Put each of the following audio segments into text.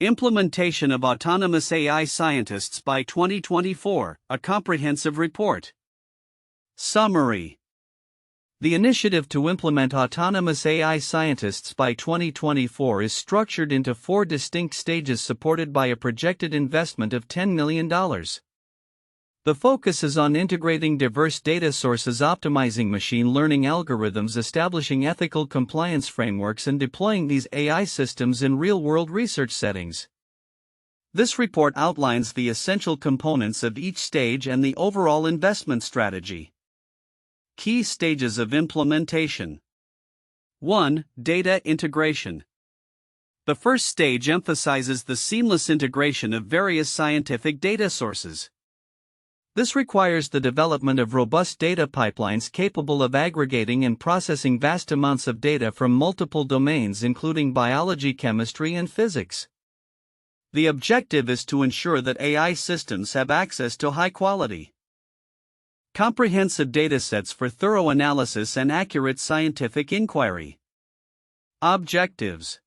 Implementation of Autonomous AI Scientists by 2024, a comprehensive report. Summary. The initiative to implement autonomous AI scientists by 2024 is structured into 4 distinct stages supported by a projected investment of $10 million. The focus is on integrating diverse data sources, optimizing machine learning algorithms, establishing ethical compliance frameworks, and deploying these AI systems in real-world research settings. This report outlines the essential components of each stage and the overall investment strategy. Key stages of implementation. 1. Data integration. The first stage emphasizes the seamless integration of various scientific data sources. This requires the development of robust data pipelines capable of aggregating and processing vast amounts of data from multiple domains, including biology, chemistry, and physics. The objective is to ensure that AI systems have access to high-quality, comprehensive datasets for thorough analysis and accurate scientific inquiry. Objectives.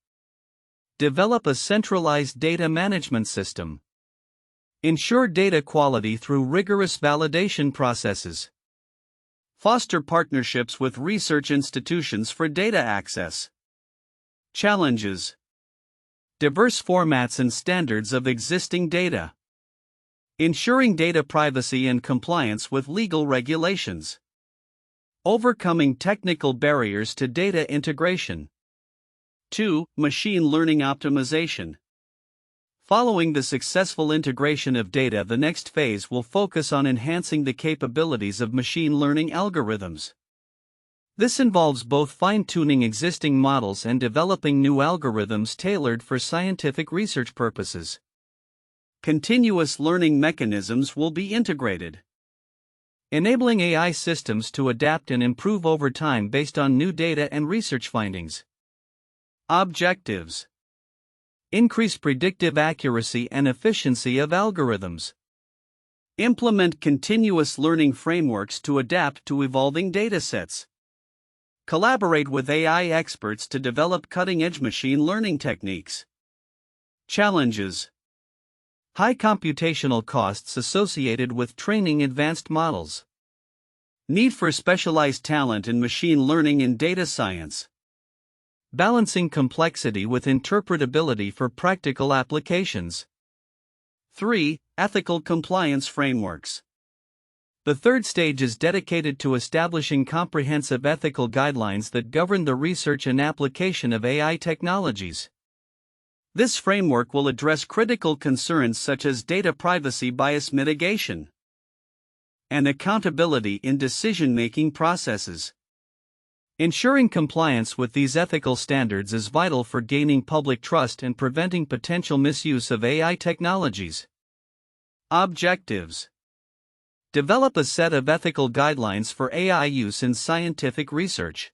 Develop a centralized data management system. Ensure data quality through rigorous validation processes. Foster partnerships with research institutions for data access. Challenges. Diverse formats and standards of existing data. Ensuring data privacy and compliance with legal regulations. Overcoming technical barriers to data integration. 2. Machine learning optimization. Following the successful integration of data, the next phase will focus on enhancing the capabilities of machine learning algorithms. This involves both fine-tuning existing models and developing new algorithms tailored for scientific research purposes. Continuous learning mechanisms will be integrated, enabling AI systems to adapt and improve over time based on new data and research findings. Objectives. Increase predictive accuracy and efficiency of algorithms. Implement continuous learning frameworks to adapt to evolving datasets. Collaborate with AI experts to develop cutting-edge machine learning techniques. Challenges. High computational costs associated with training advanced models. Need for specialized talent in machine learning and data science. Balancing complexity with interpretability for practical applications. 3. Ethical compliance frameworks. The third stage is dedicated to establishing comprehensive ethical guidelines that govern the research and application of AI technologies. This framework will address critical concerns such as data privacy, bias mitigation, and accountability in decision-making processes. Ensuring compliance with these ethical standards is vital for gaining public trust and preventing potential misuse of AI technologies. Objectives. Develop a set of ethical guidelines for AI use in scientific research.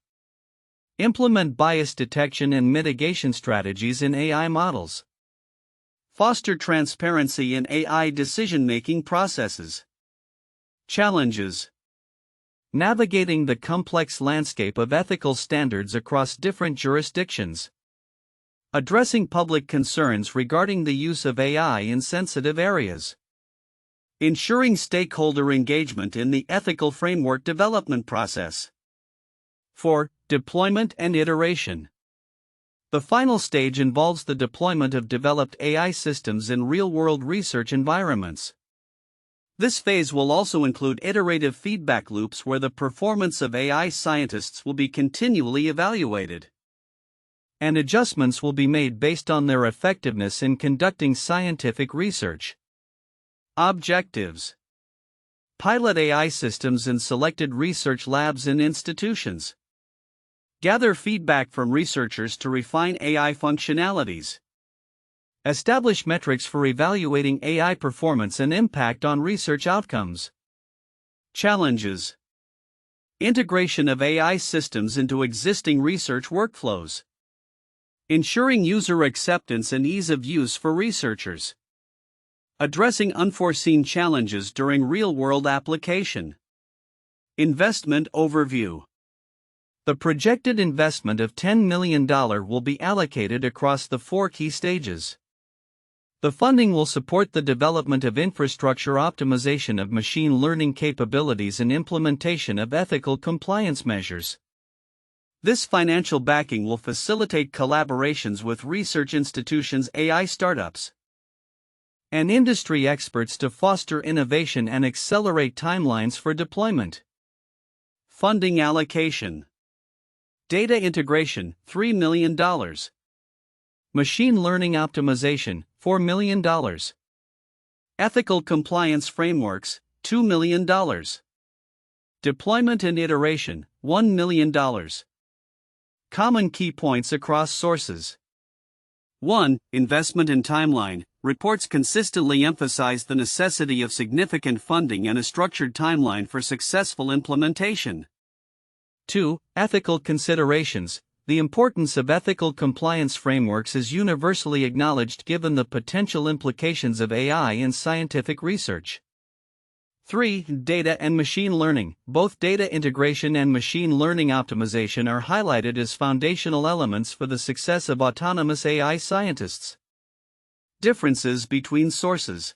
Implement bias detection and mitigation strategies in AI models. Foster transparency in AI decision-making processes. Challenges. Navigating the complex landscape of ethical standards across different jurisdictions. Addressing public concerns regarding the use of AI in sensitive areas. Ensuring stakeholder engagement in the ethical framework development process. 4. Deployment and iteration. The final stage involves the deployment of developed AI systems in real-world research environments. This phase will also include iterative feedback loops where the performance of AI scientists will be continually evaluated, and adjustments will be made based on their effectiveness in conducting scientific research. Objectives. Pilot AI systems in selected research labs and institutions. Gather feedback from researchers to refine AI functionalities. Establish metrics for evaluating AI performance and impact on research outcomes. Challenges. Integration of AI systems into existing research workflows. Ensuring user acceptance and ease of use for researchers. Addressing unforeseen challenges during real-world application. Investment overview. The projected investment of $10 million will be allocated across the 4 key stages. The funding will support the development of infrastructure optimization of machine learning capabilities and implementation of ethical compliance measures. This financial backing will facilitate collaborations with research institutions, AI startups, and industry experts to foster innovation and accelerate timelines for deployment. Funding allocation. Data integration, $3 million. Machine learning optimization, $4 million. Ethical compliance frameworks, $2 million. Deployment and iteration, $1 million. Common key points across sources. 1. Investment and timeline. Reports consistently emphasize the necessity of significant funding and a structured timeline for successful implementation. 2. Ethical considerations. The importance of ethical compliance frameworks is universally acknowledged given the potential implications of AI in scientific research. 3. Data and machine learning. Both data integration and machine learning optimization are highlighted as foundational elements for the success of autonomous AI scientists. Differences between sources.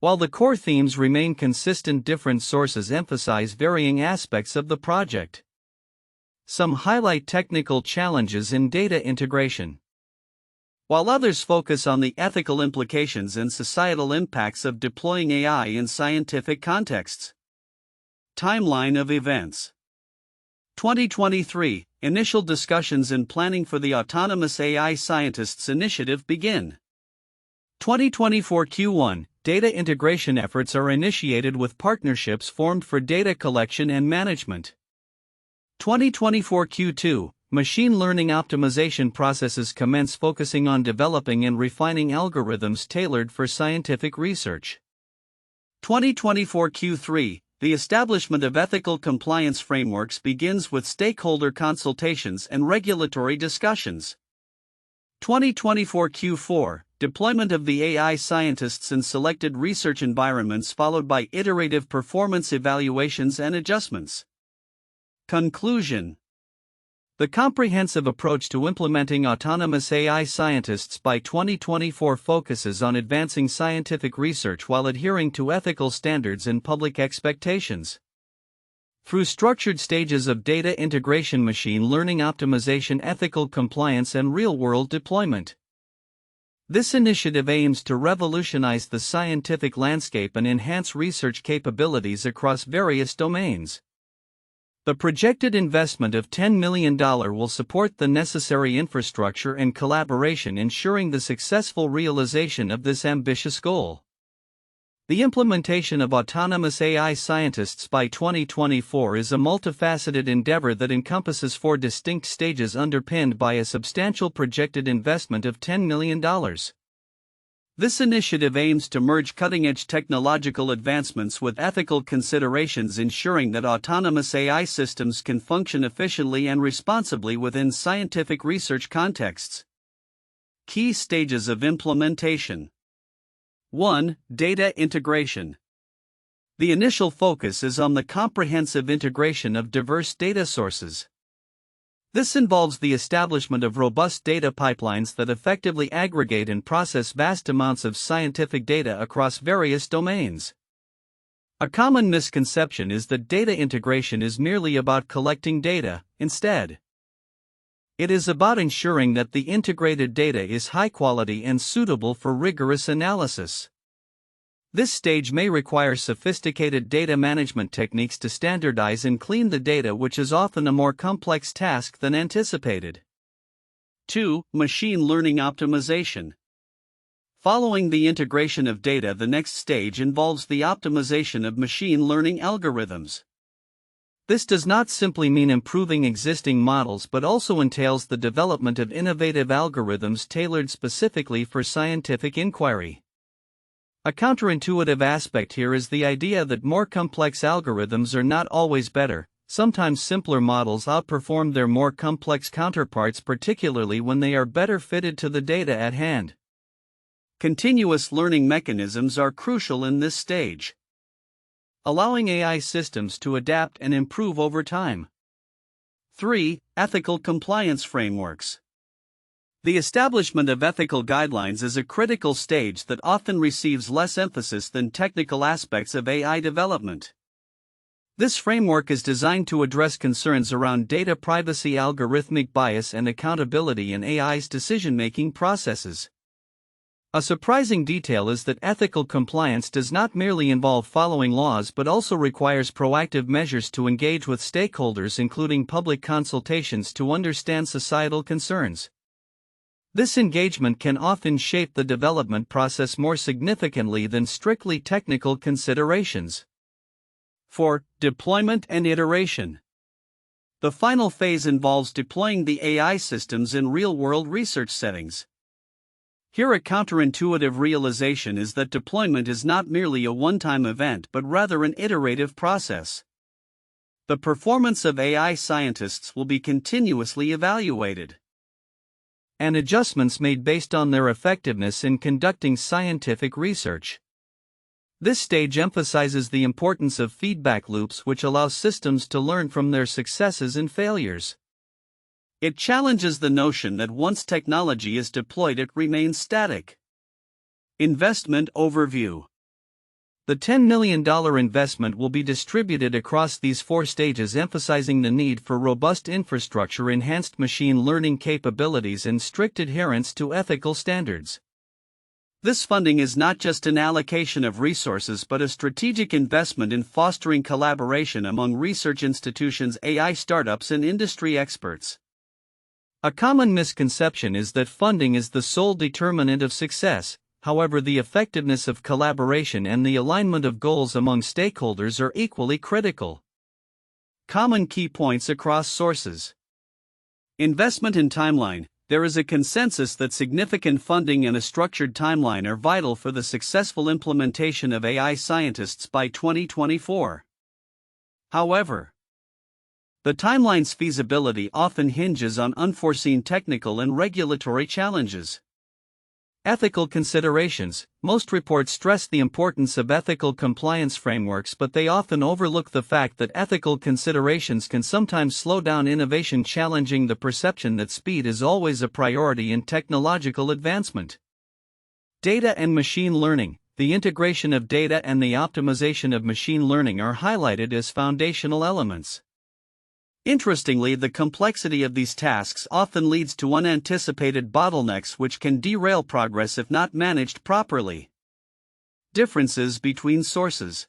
While the core themes remain consistent, different sources emphasize varying aspects of the project. Some highlight technical challenges in data integration, while others focus on the ethical implications and societal impacts of deploying AI in scientific contexts. Timeline of events. 2023, initial discussions and planning for the Autonomous AI Scientists Initiative begin. 2024 Q1, data integration efforts are initiated with partnerships formed for data collection and management. 2024 Q2, machine learning optimization processes commence, focusing on developing and refining algorithms tailored for scientific research. 2024 Q3, the establishment of ethical compliance frameworks begins with stakeholder consultations and regulatory discussions. 2024 Q4, deployment of the AI scientists in selected research environments, followed by iterative performance evaluations and adjustments. Conclusion. The comprehensive approach to implementing autonomous AI scientists by 2024 focuses on advancing scientific research while adhering to ethical standards and public expectations. Through structured stages of data integration, machine learning optimization, ethical compliance, and real-world deployment, this initiative aims to revolutionize the scientific landscape and enhance research capabilities across various domains. The projected investment of $10 million will support the necessary infrastructure and collaboration, ensuring the successful realization of this ambitious goal. The implementation of autonomous AI scientists by 2024 is a multifaceted endeavor that encompasses 4 distinct stages underpinned by a substantial projected investment of $10 million. This initiative aims to merge cutting-edge technological advancements with ethical considerations, ensuring that autonomous AI systems can function efficiently and responsibly within scientific research contexts. Key stages of implementation. 1. Data integration. The initial focus is on the comprehensive integration of diverse data sources. This involves the establishment of robust data pipelines that effectively aggregate and process vast amounts of scientific data across various domains. A common misconception is that data integration is merely about collecting data. Instead, it is about ensuring that the integrated data is high quality and suitable for rigorous analysis. This stage may require sophisticated data management techniques to standardize and clean the data, which is often a more complex task than anticipated. 2. Machine learning optimization. Following the integration of data, the next stage involves the optimization of machine learning algorithms. This does not simply mean improving existing models, but also entails the development of innovative algorithms tailored specifically for scientific inquiry. A counterintuitive aspect here is the idea that more complex algorithms are not always better. Sometimes simpler models outperform their more complex counterparts, particularly when they are better fitted to the data at hand. Continuous learning mechanisms are crucial in this stage, allowing AI systems to adapt and improve over time. 3. Ethical compliance frameworks. The establishment of ethical guidelines is a critical stage that often receives less emphasis than technical aspects of AI development. This framework is designed to address concerns around data privacy, algorithmic bias, and accountability in AI's decision-making processes. A surprising detail is that ethical compliance does not merely involve following laws but also requires proactive measures to engage with stakeholders, including public consultations, to understand societal concerns. This engagement can often shape the development process more significantly than strictly technical considerations. 4. Deployment and iteration. The final phase involves deploying the AI systems in real-world research settings. Here, a counterintuitive realization is that deployment is not merely a one-time event but rather an iterative process. The performance of AI scientists will be continuously evaluated, and adjustments made based on their effectiveness in conducting scientific research. This stage emphasizes the importance of feedback loops, which allow systems to learn from their successes and failures. It challenges the notion that once technology is deployed, it remains static. Investment overview. The $10 million investment will be distributed across these 4 stages, emphasizing the need for robust infrastructure, enhanced machine learning capabilities, and strict adherence to ethical standards. This funding is not just an allocation of resources but a strategic investment in fostering collaboration among research institutions, AI startups, and industry experts. A common misconception is that funding is the sole determinant of success. However, the effectiveness of collaboration and the alignment of goals among stakeholders are equally critical. Common key points across sources. Investment and timeline. There is a consensus that significant funding and a structured timeline are vital for the successful implementation of AI scientists by 2024. However, the timeline's feasibility often hinges on unforeseen technical and regulatory challenges. Ethical considerations. Most reports stress the importance of ethical compliance frameworks, but they often overlook the fact that ethical considerations can sometimes slow down innovation, challenging the perception that speed is always a priority in technological advancement. Data and machine learning. The integration of data and the optimization of machine learning are highlighted as foundational elements. Interestingly, the complexity of these tasks often leads to unanticipated bottlenecks which can derail progress if not managed properly. Differences between sources.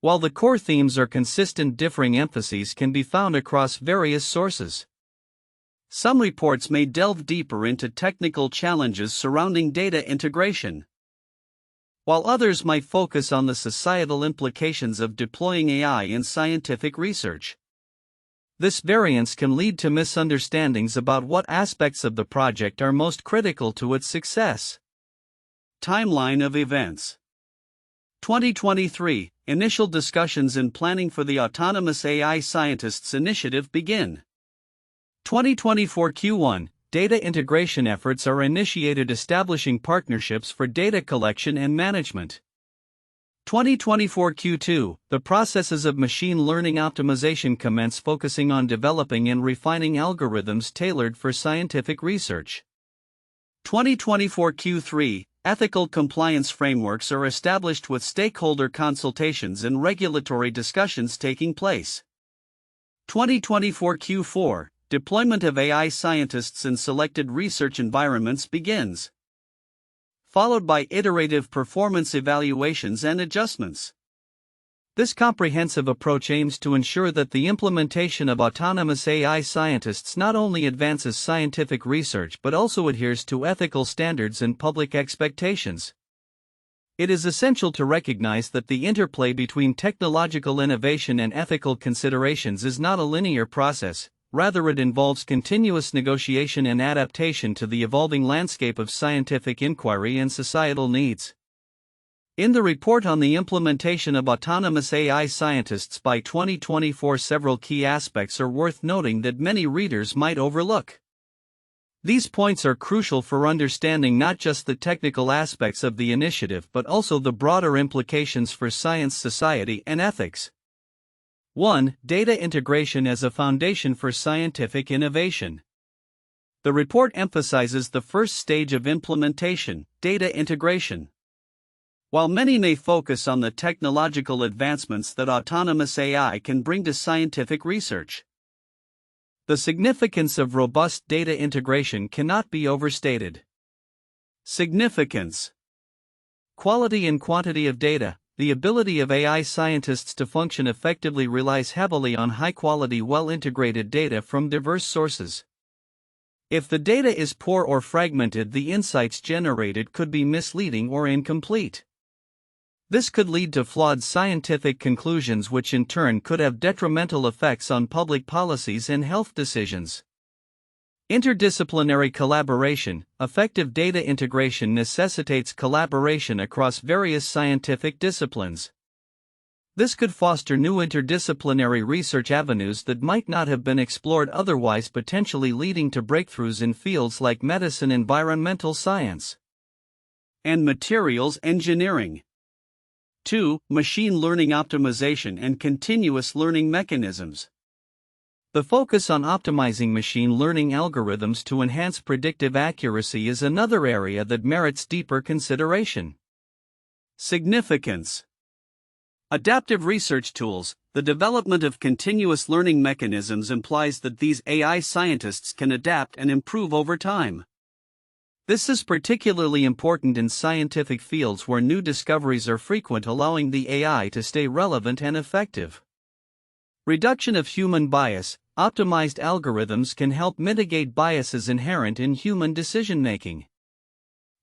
While the core themes are consistent, differing emphases can be found across various sources. Some reports may delve deeper into technical challenges surrounding data integration, while others might focus on the societal implications of deploying AI in scientific research. This variance can lead to misunderstandings about what aspects of the project are most critical to its success. Timeline of events. 2023, initial discussions and planning for the Autonomous AI Scientists Initiative begin. 2024 Q1, data integration efforts are initiated, establishing partnerships for data collection and management. 2024 Q2, the processes of machine learning optimization commence, focusing on developing and refining algorithms tailored for scientific research. 2024 Q3, ethical compliance frameworks are established with stakeholder consultations and regulatory discussions taking place. 2024 Q4, deployment of AI scientists in selected research environments begins, followed by iterative performance evaluations and adjustments. This comprehensive approach aims to ensure that the implementation of autonomous AI scientists not only advances scientific research but also adheres to ethical standards and public expectations. It is essential to recognize that the interplay between technological innovation and ethical considerations is not a linear process. Rather, it involves continuous negotiation and adaptation to the evolving landscape of scientific inquiry and societal needs. In the report on the implementation of autonomous AI scientists by 2024, several key aspects are worth noting that many readers might overlook. These points are crucial for understanding not just the technical aspects of the initiative but also the broader implications for science, society, and ethics. 1. Data integration as a foundation for scientific innovation. The report emphasizes the first stage of implementation, data integration. While many may focus on the technological advancements that autonomous AI can bring to scientific research, the significance of robust data integration cannot be overstated. Significance: quality and quantity of data. The ability of AI scientists to function effectively relies heavily on high-quality, well-integrated data from diverse sources. If the data is poor or fragmented, the insights generated could be misleading or incomplete. This could lead to flawed scientific conclusions, which in turn could have detrimental effects on public policies and health decisions. Interdisciplinary collaboration. Effective data integration necessitates collaboration across various scientific disciplines. This could foster new interdisciplinary research avenues that might not have been explored otherwise, potentially leading to breakthroughs in fields like medicine, environmental science, and materials engineering. 2. Machine learning optimization and continuous learning mechanisms. The focus on optimizing machine learning algorithms to enhance predictive accuracy is another area that merits deeper consideration. Significance: adaptive research tools. The development of continuous learning mechanisms implies that these AI scientists can adapt and improve over time. This is particularly important in scientific fields where new discoveries are frequent, allowing the AI to stay relevant and effective. Reduction of human bias. Optimized algorithms can help mitigate biases inherent in human decision-making.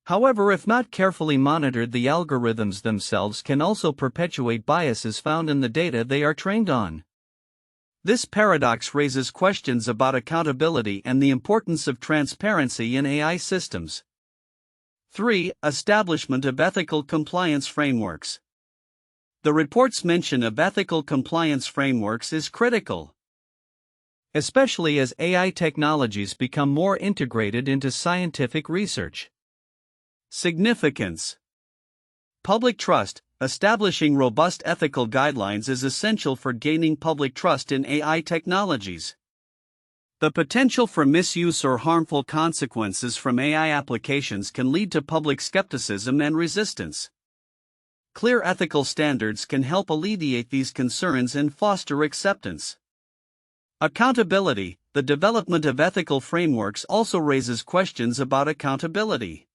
However, if not carefully monitored, the algorithms themselves can also perpetuate biases found in the data they are trained on. This paradox raises questions about accountability and the importance of transparency in AI systems. 3. Establishment of ethical compliance frameworks. The report's mention of ethical compliance frameworks is critical, especially as AI technologies become more integrated into scientific research. Significance: public trust. Establishing robust ethical guidelines is essential for gaining public trust in AI technologies. The potential for misuse or harmful consequences from AI applications can lead to public skepticism and resistance. Clear ethical standards can help alleviate these concerns and foster acceptance. Accountability. The development of ethical frameworks also raises questions about accountability.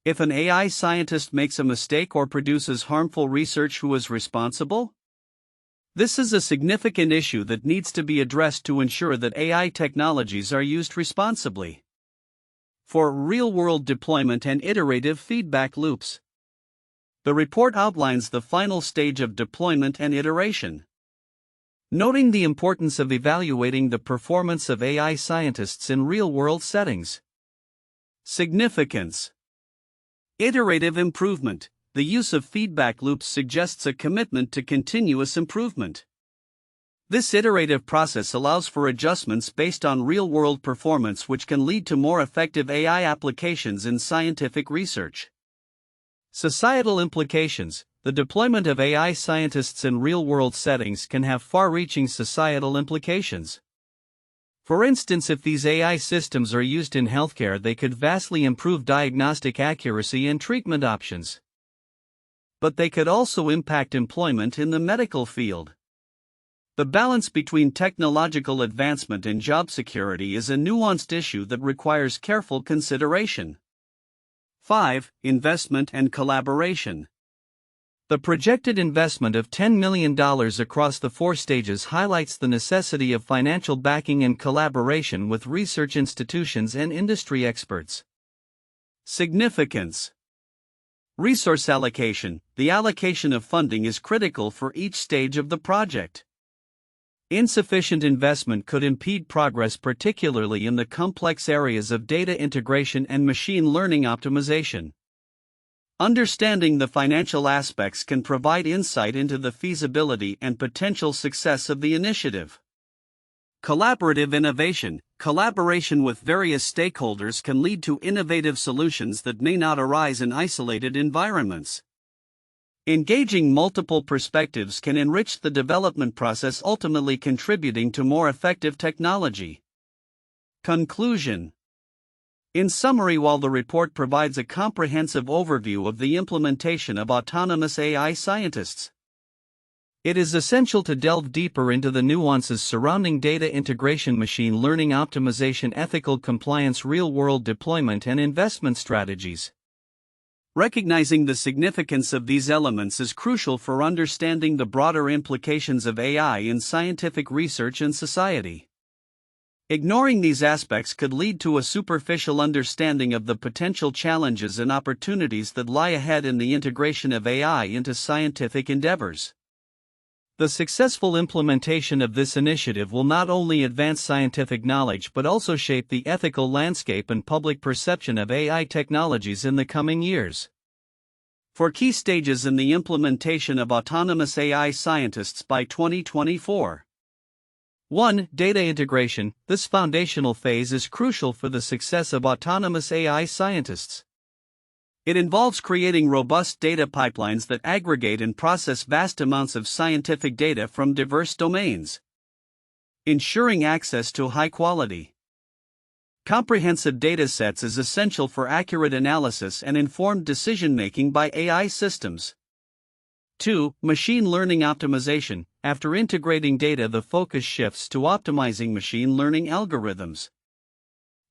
If an AI scientist makes a mistake or produces harmful research, who is responsible? This is a significant issue that needs to be addressed to ensure that AI technologies are used responsibly. For real-world deployment and iterative feedback loops. The report outlines the final stage of deployment and iteration, noting the importance of evaluating the performance of AI scientists in real-world settings. Significance: iterative improvement. The use of feedback loops suggests a commitment to continuous improvement. This iterative process allows for adjustments based on real-world performance, which can lead to more effective AI applications in scientific research. Societal implications. The deployment of AI scientists in real-world settings can have far-reaching societal implications. For instance, if these AI systems are used in healthcare, they could vastly improve diagnostic accuracy and treatment options. But they could also impact employment in the medical field. The balance between technological advancement and job security is a nuanced issue that requires careful consideration. 5. Investment and collaboration. The projected investment of $10 million across the 4 stages highlights the necessity of financial backing and collaboration with research institutions and industry experts. Significance: resource allocation. The allocation of funding is critical for each stage of the project. Insufficient investment could impede progress, particularly in the complex areas of data integration and machine learning optimization. Understanding the financial aspects can provide insight into the feasibility and potential success of the initiative. Collaborative innovation. Collaboration with various stakeholders can lead to innovative solutions that may not arise in isolated environments. Engaging multiple perspectives can enrich the development process, ultimately contributing to more effective technology. Conclusion: In summary, while the report provides a comprehensive overview of the implementation of autonomous AI scientists, it is essential to delve deeper into the nuances surrounding data integration, machine learning optimization, ethical compliance, real-world deployment, and investment strategies. Recognizing the significance of these elements is crucial for understanding the broader implications of AI in scientific research and society. Ignoring these aspects could lead to a superficial understanding of the potential challenges and opportunities that lie ahead in the integration of AI into scientific endeavors. The successful implementation of this initiative will not only advance scientific knowledge but also shape the ethical landscape and public perception of AI technologies in the coming years. For key stages in the implementation of autonomous AI scientists by 2024. 1. Data integration. This foundational phase is crucial for the success of autonomous AI scientists. It involves creating robust data pipelines that aggregate and process vast amounts of scientific data from diverse domains, ensuring access to high-quality, comprehensive datasets is essential for accurate analysis and informed decision-making by AI systems. 2. Machine learning optimization. After integrating data, the focus shifts to optimizing machine learning algorithms.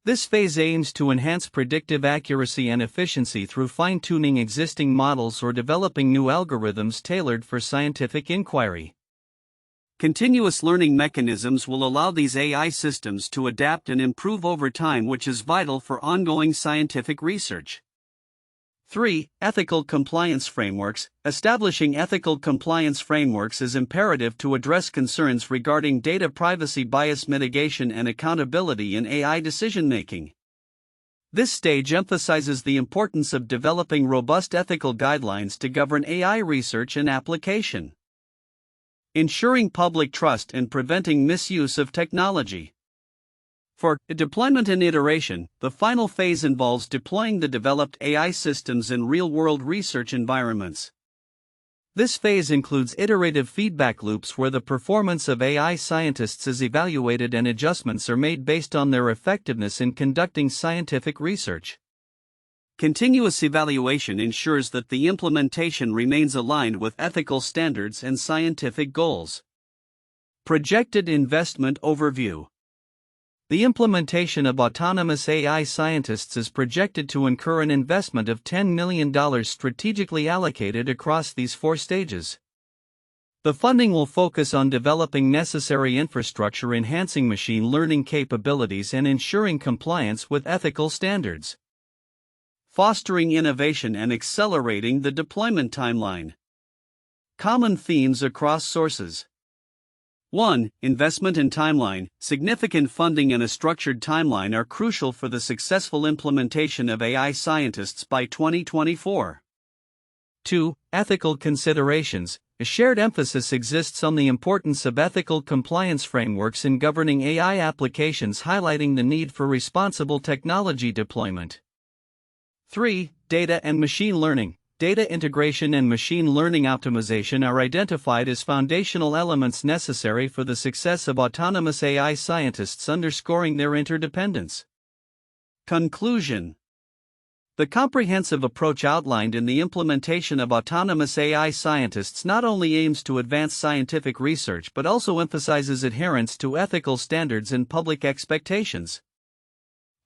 This phase aims to enhance predictive accuracy and efficiency through fine-tuning existing models or developing new algorithms tailored for scientific inquiry. Continuous learning mechanisms will allow these AI systems to adapt and improve over time, which is vital for ongoing scientific research. 3. Ethical compliance frameworks. Establishing ethical compliance frameworks is imperative to address concerns regarding data privacy, bias mitigation, and accountability in AI decision-making. This stage emphasizes the importance of developing robust ethical guidelines to govern AI research and application, ensuring public trust and preventing misuse of technology. For deployment and iteration, the final phase involves deploying the developed AI systems in real-world research environments. This phase includes iterative feedback loops where the performance of AI scientists is evaluated and adjustments are made based on their effectiveness in conducting scientific research. Continuous evaluation ensures that the implementation remains aligned with ethical standards and scientific goals. Projected investment overview. The implementation of autonomous AI scientists is projected to incur an investment of $10 million strategically allocated across these 4 stages. The funding will focus on developing necessary infrastructure, enhancing machine learning capabilities, and ensuring compliance with ethical standards, fostering innovation and accelerating the deployment timeline. Common themes across sources. 1. Investment and timeline. Significant funding and a structured timeline are crucial for the successful implementation of AI scientists by 2024. 2. Ethical considerations. A shared emphasis exists on the importance of ethical compliance frameworks in governing AI applications, highlighting the need for responsible technology deployment. 3. Data and machine learning. Data integration and machine learning optimization are identified as foundational elements necessary for the success of autonomous AI scientists, underscoring their interdependence. Conclusion. The comprehensive approach outlined in the implementation of autonomous AI scientists not only aims to advance scientific research but also emphasizes adherence to ethical standards and public expectations.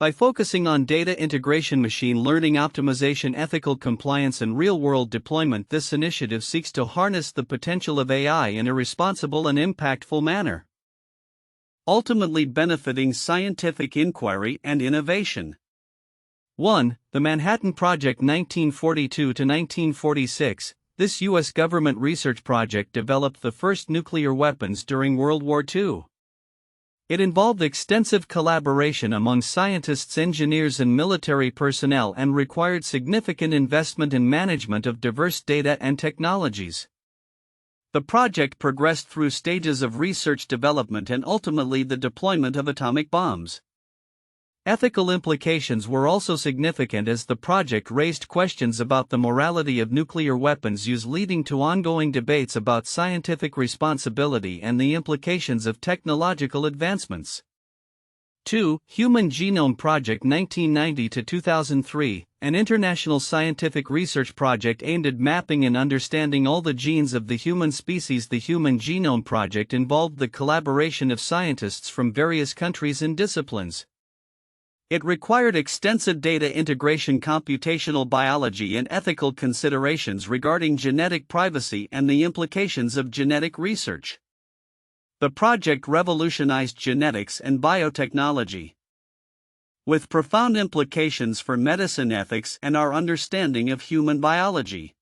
By focusing on data integration, machine learning optimization, ethical compliance, and real-world deployment, this initiative seeks to harness the potential of AI in a responsible and impactful manner, ultimately benefiting scientific inquiry and innovation. 1. The Manhattan Project 1942–1946. This U.S. government research project developed the first nuclear weapons during World War II. It involved extensive collaboration among scientists, engineers, and military personnel and required significant investment in management of diverse data and technologies. The project progressed through stages of research development and ultimately the deployment of atomic bombs. Ethical implications were also significant as the project raised questions about the morality of nuclear weapons use, leading to ongoing debates about scientific responsibility and the implications of technological advancements. 2. Human Genome Project 1990 to 2003, an international scientific research project aimed at mapping and understanding all the genes of the human species. The Human Genome Project involved the collaboration of scientists from various countries and disciplines. It required extensive data integration, computational biology, and ethical considerations regarding genetic privacy and the implications of genetic research. The project revolutionized genetics and biotechnology, with profound implications for medicine ethics and our understanding of human biology.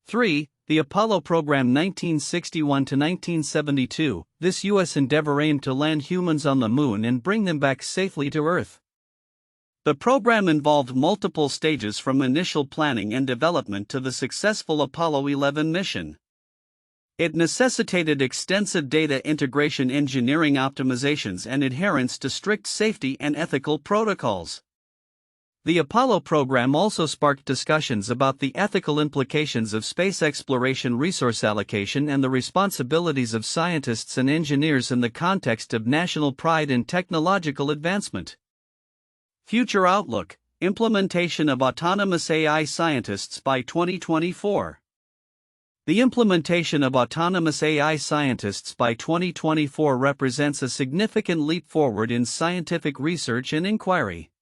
3. The Apollo Program 1961 to 1972. This U.S. endeavor aimed to land humans on the Moon and bring them back safely to Earth. The program involved multiple stages from initial planning and development to the successful Apollo 11 mission. It necessitated extensive data integration, engineering optimizations, and adherence to strict safety and ethical protocols. The Apollo program also sparked discussions about the ethical implications of space exploration, resource allocation, and the responsibilities of scientists and engineers in the context of national pride and technological advancement. Future outlook: implementation of autonomous AI scientists by 2024. The implementation of autonomous AI scientists by 2024 represents a significant leap forward in scientific research and inquiry.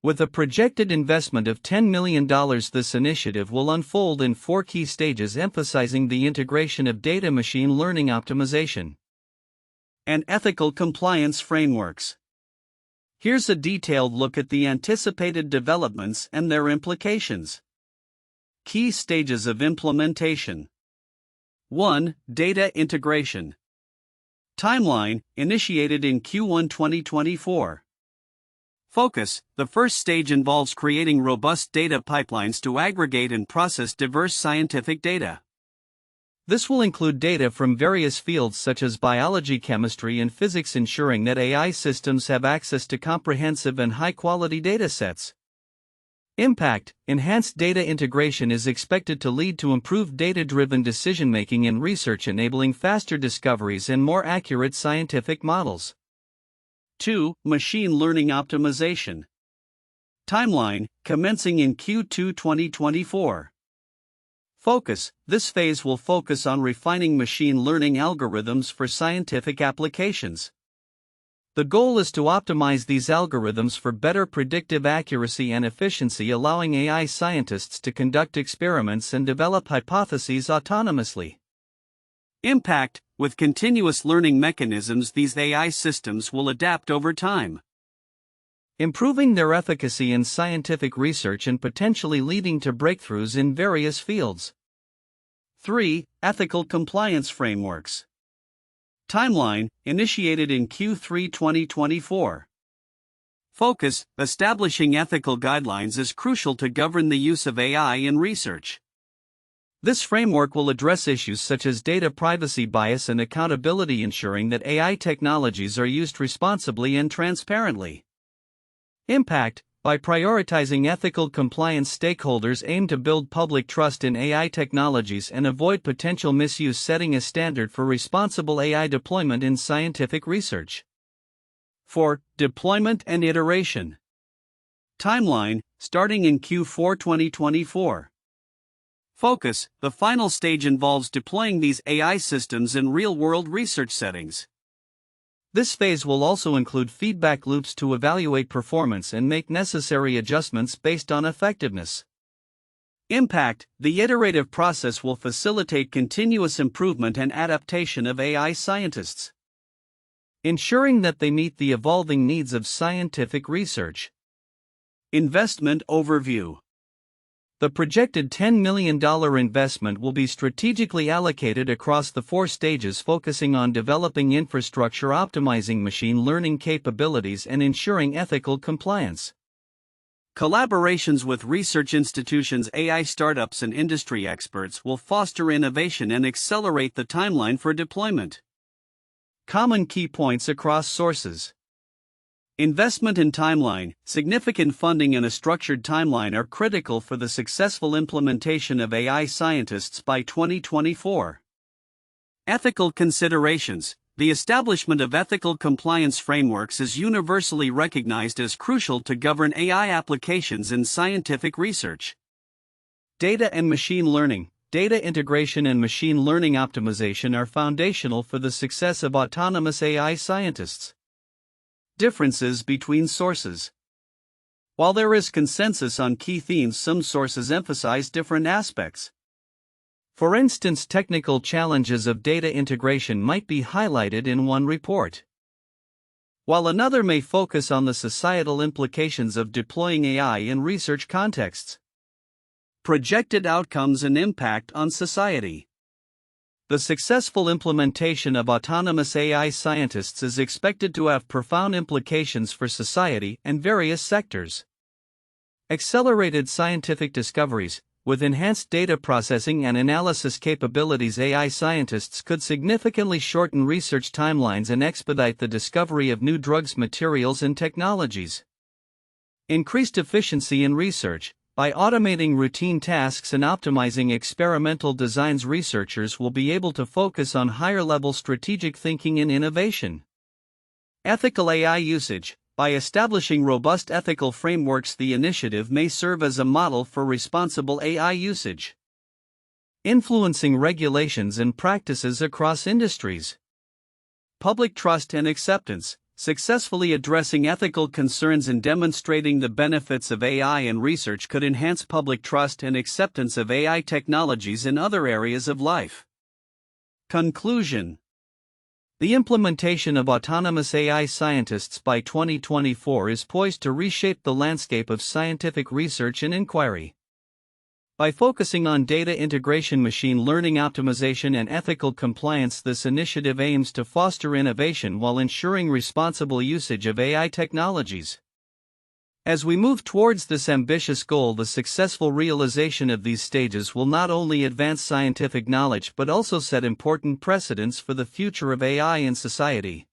With a projected investment of $10 million, this initiative will unfold in 4 key stages, emphasizing the integration of data, machine learning optimization, and ethical compliance frameworks. Here's a detailed look at the anticipated developments and their implications. Key stages of implementation. 1. Data integration. Timeline, initiated in Q1 2024. Focus: the first stage involves creating robust data pipelines to aggregate and process diverse scientific data. This will include data from various fields such as biology, chemistry, and physics, ensuring that AI systems have access to comprehensive and high-quality datasets. Impact: enhanced data integration is expected to lead to improved data-driven decision-making in research, enabling faster discoveries and more accurate scientific models. 2. Machine learning optimization. Timeline, commencing in Q2 2024. Focus: this phase will focus on refining machine learning algorithms for scientific applications. The goal is to optimize these algorithms for better predictive accuracy and efficiency, allowing AI scientists to conduct experiments and develop hypotheses autonomously. Impact: with continuous learning mechanisms, these AI systems will adapt over time, improving their efficacy in scientific research and potentially leading to breakthroughs in various fields. 3. Ethical compliance frameworks. Timeline, initiated in Q3 2024. Focus: establishing ethical guidelines is crucial to govern the use of AI in research. This framework will address issues such as data privacy, bias, and accountability, ensuring that AI technologies are used responsibly and transparently. Impact: by prioritizing ethical compliance, stakeholders aim to build public trust in AI technologies and avoid potential misuse, setting a standard for responsible AI deployment in scientific research. 4. Deployment and iteration. Timeline, starting in Q4 2024. Focus: the final stage involves deploying these AI systems in real-world research settings. This phase will also include feedback loops to evaluate performance and make necessary adjustments based on effectiveness. Impact: the iterative process will facilitate continuous improvement and adaptation of AI scientists, ensuring that they meet the evolving needs of scientific research. Investment overview. The projected $10 million investment will be strategically allocated across the 4 stages, focusing on developing infrastructure, optimizing machine learning capabilities, and ensuring ethical compliance. Collaborations with research institutions, AI startups, and industry experts will foster innovation and accelerate the timeline for deployment. Common key points across sources. Investment and timeline. Significant funding and a structured timeline are critical for the successful implementation of AI scientists by 2024. Ethical considerations. The establishment of ethical compliance frameworks is universally recognized as crucial to govern AI applications in scientific research. Data and machine learning. Data integration and machine learning optimization are foundational for the success of autonomous AI scientists. Differences between sources. While there is consensus on key themes, some sources emphasize different aspects. For instance, technical challenges of data integration might be highlighted in one report, while another may focus on the societal implications of deploying AI in research contexts. Projected outcomes and impact on society. The successful implementation of autonomous AI scientists is expected to have profound implications for society and various sectors. Accelerated scientific discoveries. With enhanced data processing and analysis capabilities, AI scientists could significantly shorten research timelines and expedite the discovery of new drugs, materials, and technologies. Increased efficiency in research. By automating routine tasks and optimizing experimental designs, researchers will be able to focus on higher-level strategic thinking and innovation. Ethical AI usage. By establishing robust ethical frameworks, the initiative may serve as a model for responsible AI usage. Influencing regulations and practices across industries. Public trust and acceptance. Successfully addressing ethical concerns and demonstrating the benefits of AI in research could enhance public trust and acceptance of AI technologies in other areas of life. Conclusion. The implementation of autonomous AI scientists by 2024 is poised to reshape the landscape of scientific research and inquiry. By focusing on data integration, machine learning optimization, and ethical compliance, this initiative aims to foster innovation while ensuring responsible usage of AI technologies. As we move towards this ambitious goal, the successful realization of these stages will not only advance scientific knowledge but also set important precedents for the future of AI in society.